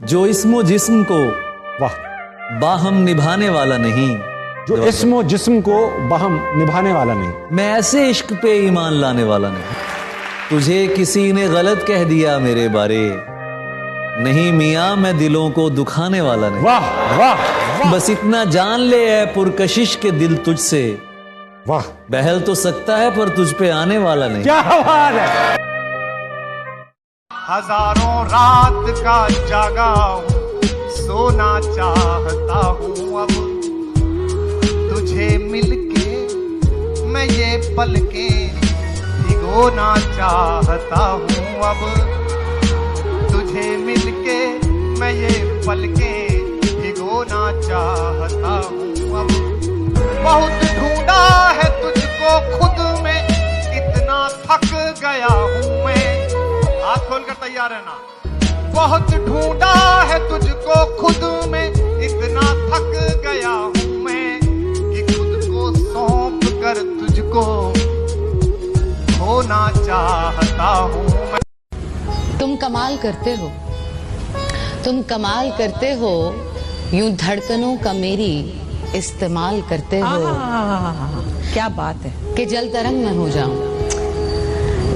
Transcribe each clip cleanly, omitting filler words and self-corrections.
जो इस्मो जिस्म को वाह, बाहम निभाने वाला नहीं। जो इस्मो जिस्म को बाहम निभाने वाला नहीं। मैं ऐसे इश्क पे ईमान लाने वाला नहीं। तुझे किसी ने गलत कह दिया मेरे बारे, नहीं मियां मैं दिलों को दुखाने वाला नहीं। वाह वाह वाह, बस इतना जान ले है पुरकशिश के दिल तुझसे, वाह, बहल तो सकता है पर तुझ पे आने वाला नहीं। क्या बात है। हजारों रात का जागा हूँ, सोना चाहता हूँ अब तुझे मिलके मैं ये पलकें भिगोना चाहता हूँ। अब तुझे मिलके मैं ये पलकें भिगोना चाहता हूँ। अब बहुत ढूंढा है तुझको खुद में, इतना थक गया हूँ मैं। हाथ खोलकर तैयार है ना। बहुत ढूंढा है तुझको खुद में, इतना थक गया हूँ मैं कि खुद को सौंप कर तुझको खोना चाहता हूँ मैं। तुम कमाल करते हो, तुम कमाल करते हो, यूं धड़कनों का मेरी इस्तेमाल करते हो। क्या बात है कि जल तरंग में हो जाऊं,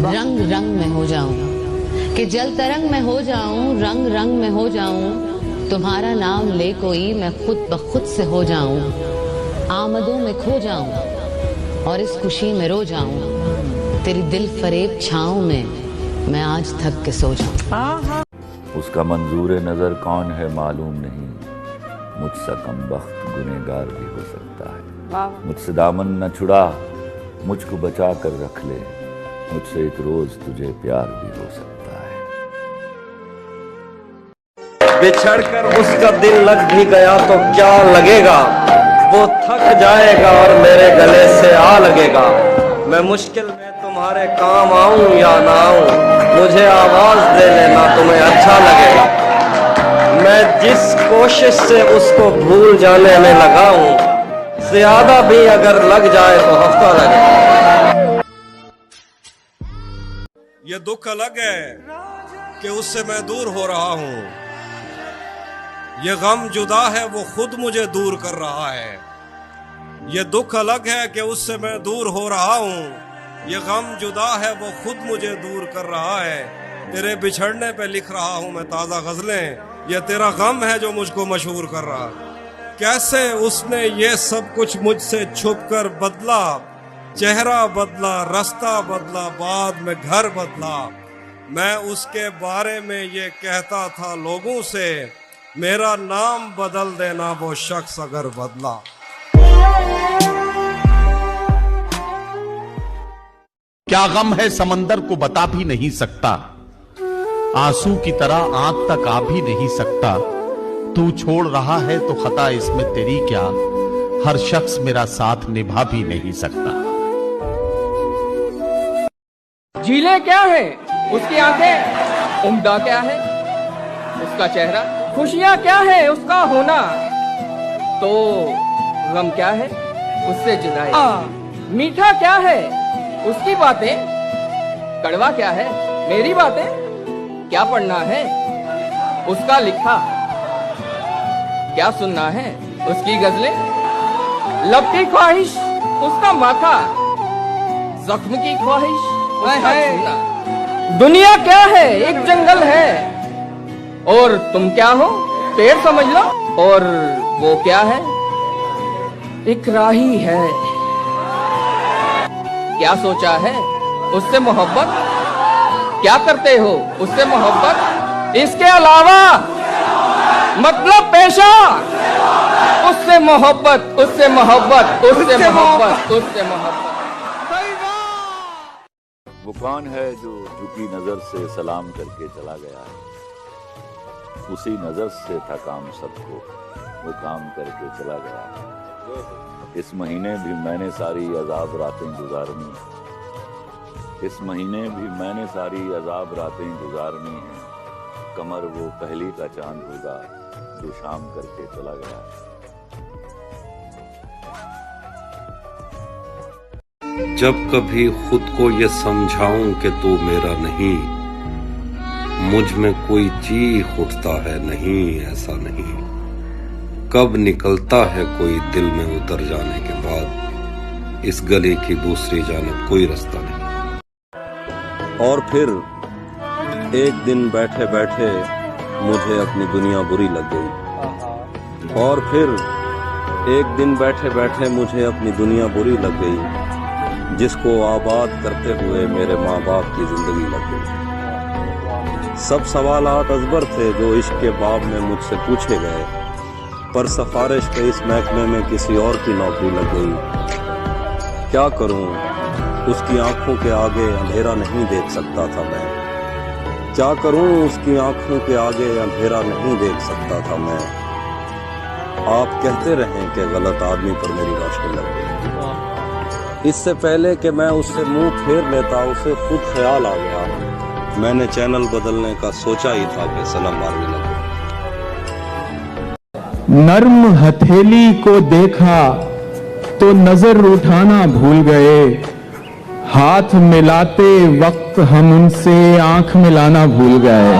रंग रंग में हो जाऊं, कि जल तरंग में हो जाऊं, रंग रंग में हो जाऊं। तुम्हारा नाम ले कोई मैं खुद ब खुद से हो जाऊं, आमदों में खो जाऊं और इस खुशी में रो जाऊं। तेरी दिल फरेब छाँव में मैं आज थक के सो जाऊं। उसका मंजूर नजर कौन है मालूम नहीं, मुझसे कमबख्त गुनहगार भी हो सकता है। मुझसे दामन न छुड़ा, मुझको बचा कर रख ले, मुझसे एक रोज तुझे प्यार भी हो सकता है। बिछड़कर उसका दिल लग भी गया तो क्या लगेगा, वो थक जाएगा और मेरे गले से आ लगेगा। मैं मुश्किल में तुम्हारे काम आऊं या ना आऊं, मुझे आवाज दे लेना तुम्हें अच्छा लगेगा। मैं जिस कोशिश से उसको भूल जाने में लगा हूं, ज्यादा भी अगर लग जाए तो हफ्ता लगेगा। ये दुख अलग है कि उससे मैं दूर हो रहा हूं, ये गम जुदा है वो खुद मुझे दूर कर रहा है। ये दुख अलग है कि उससे मैं दूर हो रहा हूं, ये गम जुदा है वो खुद मुझे दूर कर रहा है। तेरे बिछड़ने पे लिख रहा हूं मैं ताज़ा गजलें, ये तेरा गम है जो मुझको मशहूर कर रहा है। कैसे उसने ये सब कुछ मुझसे छुप कर बदला, चेहरा बदला, रास्ता बदला, बाद में घर बदला। मैं उसके बारे में ये कहता था लोगों से, मेरा नाम बदल देना वो शख्स अगर बदला। क्या गम है समंदर को बता भी नहीं सकता, आंसू की तरह आंख तक आ भी नहीं सकता। तू छोड़ रहा है तो खता इसमें तेरी क्या, हर शख्स मेरा साथ निभा भी नहीं सकता। झीलें क्या है उसकी आंखें, उम्दा क्या है उसका चेहरा, खुशियां क्या है उसका होना, तो गम क्या है उससे जुदाई। मीठा क्या है उसकी बातें, कड़वा क्या है मेरी बातें। क्या पढ़ना है उसका लिखा, क्या सुनना है उसकी गजलें। लब की ख्वाहिश उसका माथा, जख्म की ख्वाहिश उसका छूना। दुनिया क्या है एक जंगल है, और तुम क्या हो पेड़ समझ लो, और वो क्या है एक राही है। क्या सोचा है उससे मोहब्बत, क्या करते हो उससे मोहब्बत। इसके अलावा मतलब पेशा उससे मोहब्बत, उससे मोहब्बत, उससे मोहब्बत, उससे मोहब्बत। वो कौन है जो झुकी नजर से सलाम करके चला गया है, उसी नजर से था काम सबको, वो काम करके चला गया है। इस महीने भी मैंने सारी अजाब रातें गुजारनी है, इस महीने भी मैंने सारी अजाब रातें गुजारनी है। कमर वो पहली का चांद होगा जो शाम करके चला गया है। जब कभी खुद को ये समझाऊं कि तू मेरा नहीं, मुझ में कोई चीख उठता है, नहीं ऐसा नहीं। कब निकलता है कोई दिल में उतर जाने के बाद, इस गली की दूसरी जानिब कोई रास्ता नहीं। और फिर एक दिन बैठे बैठे मुझे अपनी दुनिया बुरी लग गई। और फिर एक दिन बैठे बैठे मुझे अपनी दुनिया बुरी लग गई, जिसको आबाद करते हुए मेरे माँ बाप की जिंदगी लग गई। सब सवालात अजबर थे जो इश्क के बाब में मुझसे पूछे गए, पर सिफारिश के इस महकमे में किसी और की नौकरी लग गई। क्या करूं, उसकी आंखों के आगे अंधेरा नहीं देख सकता था मैं। क्या करूं, उसकी आंखों के आगे अंधेरा नहीं देख सकता था मैं। आप कहते रहें कि गलत आदमी पर मेरी रोशनी लग गई। इससे पहले कि मैं उससे मुंह फेर लेता, उसे खुद ख्याल आ गया। मैंने चैनल बदलने का सोचा ही था कि सनम मारने लगे। नर्म हथेली को देखा तो नजर उठाना भूल गए, हाथ मिलाते वक्त हम उनसे आंख मिलाना भूल गए।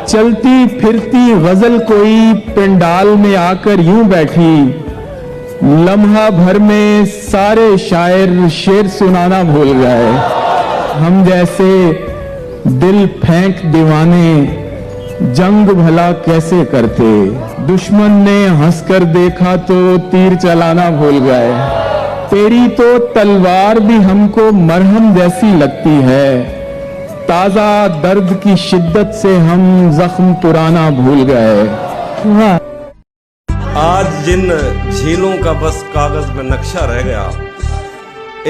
चलती फिरती गजल कोई पंडाल में आकर यूं बैठी, लम्हा भर में सारे शायर शेर सुनाना भूल गए। हम जैसे दिल फेंक दीवाने जंग भला कैसे करते, दुश्मन ने हंसकर देखा तो तीर चलाना भूल गए। तेरी तो तलवार भी हमको मरहम जैसी लगती है, ताजा दर्द की शिद्दत से हम जख्म पुराना भूल गए। आज जिन झीलों का बस कागज में नक्शा रह गया,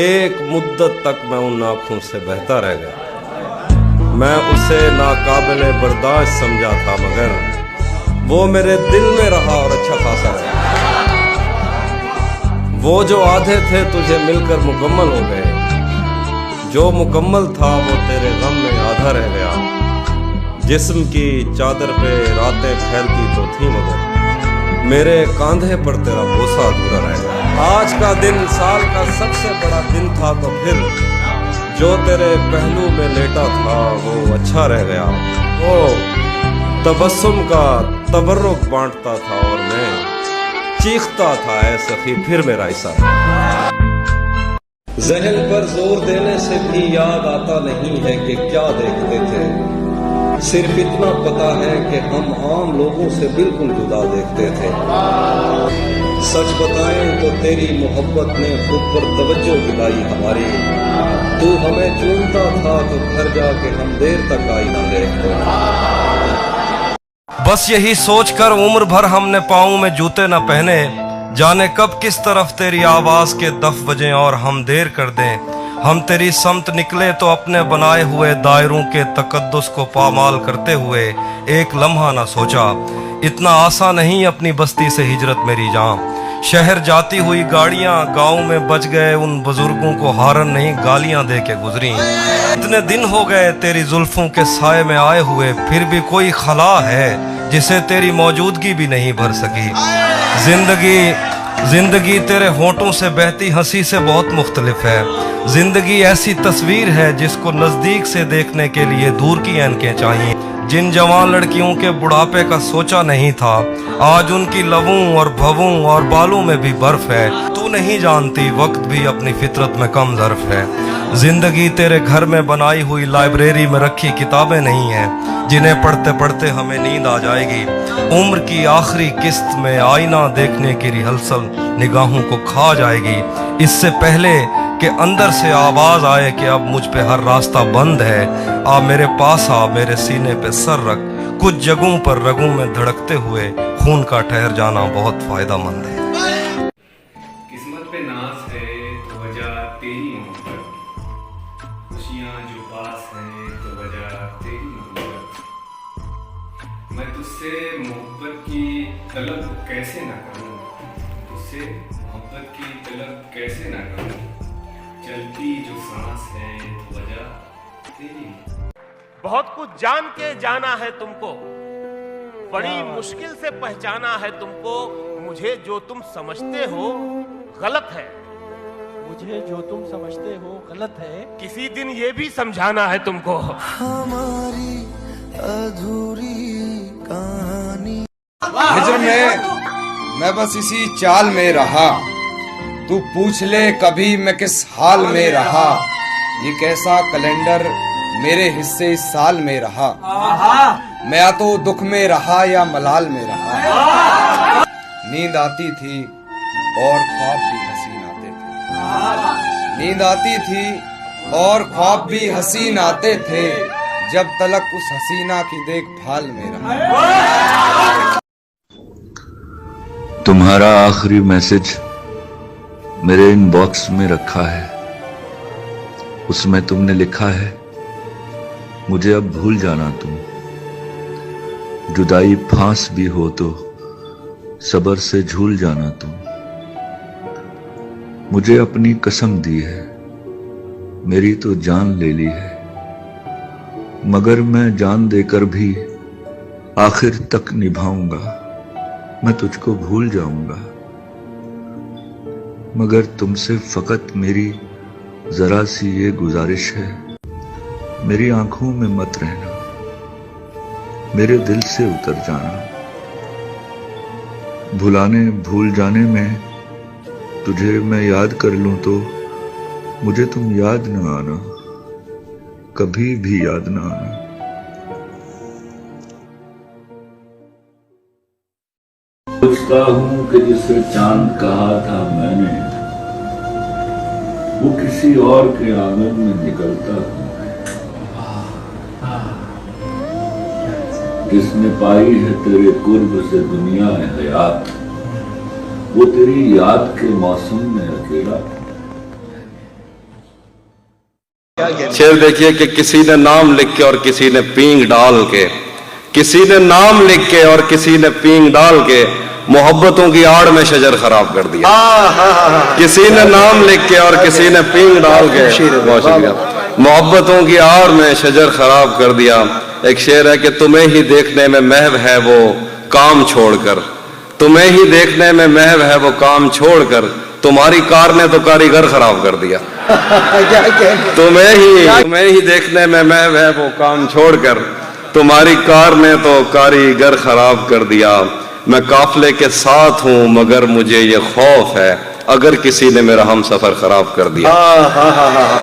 एक मुद्दत तक मैं उन आंखों से बहता रह गया। मैं उसे नाकाबिले बर्दाश्त समझा था, मगर वो मेरे दिल में रहा और अच्छा खासा रहा। वो जो आधे थे तुझे मिलकर मुकम्मल हो गए, जो मुकम्मल था वो तेरे गम में आधा रह गया। जिस्म की चादर पे रातें फैलती तो थी, मगर मेरे कांधे पर तेरा बोसा अधूरा रह गया। आज का दिन साल का सबसे बड़ा दिन था, तो फिर जो तेरे पहलू में लेटा था वो अच्छा रह गया। वो तबस्सुम का तबर्रुक बांटता था और मैं चीखता था, ऐ सखी फिर मेरा हिस्सा। जहन पर जोर देने से भी याद आता नहीं है कि क्या देखते थे। सिर्फ इतना पता है कि हम आम लोगों से बिल्कुल जुदा देखते थे। सच बताएं तो तेरी मोहब्बत ने खुद पर तवज्जो दिलाई हमारी। तू हमें चूमता था तो घर जाके हम देर तक आईना देखते। बस यही सोचकर उम्र भर हमने पाँव में जूते न पहने, जाने कब किस तरफ तेरी आवाज के दफ बजें और हम देर कर दें। हम तेरी समत निकले तो अपने बनाए हुए दायरों के तकद्दुस को पामाल करते हुए एक लम्हा ना सोचा। इतना आसान नहीं अपनी बस्ती से हिजरत मेरी जान। शहर जाती हुई गाड़ियां गांव में बच गए, उन बुजुर्गों को हारन नहीं गालियां दे के गुजरी। इतने दिन हो गए तेरी जुल्फों के साए में आए हुए, फिर भी कोई खला है जिसे तेरी मौजूदगी भी नहीं भर सकी। जिंदगी तेरे होंठों से बहती हंसी से बहुत मुख्तलिफ है। जिंदगी ऐसी तस्वीर है जिसको नजदीक से देखने के लिए दूर की ऐनकें चाहिए। जिन जवान लड़कियों के बुढ़ापे का सोचा नहीं था, आज उनकी लबों और भवों और बालों में भी बर्फ है। तू नहीं जानती वक्त भी अपनी फितरत में कम ज़र्फ है। जिंदगी तेरे घर में बनाई हुई लाइब्रेरी में रखी किताबें नहीं है, जिन्हें पढ़ते पढ़ते हमें नींद आ जाएगी। उम्र की आखिरी किस्त में आईना देखने की रिहर्सल निगाहों को खा जाएगी। इससे पहले कि अंदर से आवाज आए कि अब मुझ पे हर रास्ता बंद है, आ मेरे पास आ, मेरे सीने पे सर रख। कुछ जगहों पर रगों में धड़कते हुए खून का ठहर जाना बहुत फायदेमंद है। किस्मत पे नाज है तो वजह तेरी मोहब्बत, खुशियां जो पास हैं तो वजह तेरी मोहब्बत। मैं तुझसे मोहब्बत की तलब कैसे ना करूं, तुझसे मोहब्बत की तलब कैसे ना करूं। चलती जो सांस है तो वजह तेरी। बहुत कुछ जान के जाना है तुमको, बड़ी मुश्किल से पहचाना है तुमको। मुझे जो तुम समझते हो गलत है, मुझे जो तुम समझते हो गलत है। किसी दिन ये भी समझाना है तुमको। हमारी अधूरी कहानी। हिजर में मैं बस इसी चाल में रहा, तू पूछ ले कभी मैं किस हाल में रहा। ये कैसा कैलेंडर मेरे हिस्से इस साल में रहा, मैं या तो दुख में रहा या मलाल में रहा। नींद आती थी और ख्वाब भी हसीन आते थे, नींद आती थी और ख्वाब भी हसीन आते थे, जब तलक उस हसीना की देखभाल में रहा। तुम्हारा आखिरी मैसेज मेरे इनबॉक्स में रखा है, उसमें तुमने लिखा है मुझे अब भूल जाना तुम, जुदाई फांस भी हो तो सब्र से झूल जाना तुम। मुझे अपनी कसम दी है, मेरी तो जान ले ली है, मगर मैं जान देकर भी आखिर तक निभाऊंगा। मैं तुझको भूल जाऊंगा, मगर तुमसे फकत मेरी जरा सी ये गुजारिश है, मेरी आंखों में मत रहना, मेरे दिल से उतर जाना। भुलाने भूल जाने में तुझे मैं याद कर लूं तो मुझे तुम याद न आना, कभी भी याद न आना। सोचता हूं कि जिसे चांद कहा था मैंने, वो किसी और के आंगन में निकलता हूं। जिसने पाई है तेरे कुर्ब से दुनिया हयात, वो तेरी याद के मौसम में अकेला। शेर देखिए कि किसी ने नाम लिख के और किसी ने पींग डाल के, किसी ने नाम लिख के और किसी ने पींग डाल के मोहब्बतों की आड़ में शजर खराब कर दिया। किसी ने नाम लिख के और किसी ने पींग डाल के मोहब्बतों की आड़ में शजर खराब कर दिया। एक शेर है कि तुम्हें ही देखने में महव है वो काम छोड़कर, तुम्हें ही देखने में महव है वो काम छोड़कर, तुम्हारी कार ने तो कारीगर खराब कर दिया। तुम्हें ही देखने में महव है वो काम छोड़कर, तुम्हारी कार ने तो कारीगर खराब कर दिया। मैं काफले के साथ हूं मगर मुझे ये खौफ है, अगर किसी ने मेरा हम सफर खराब कर दिया।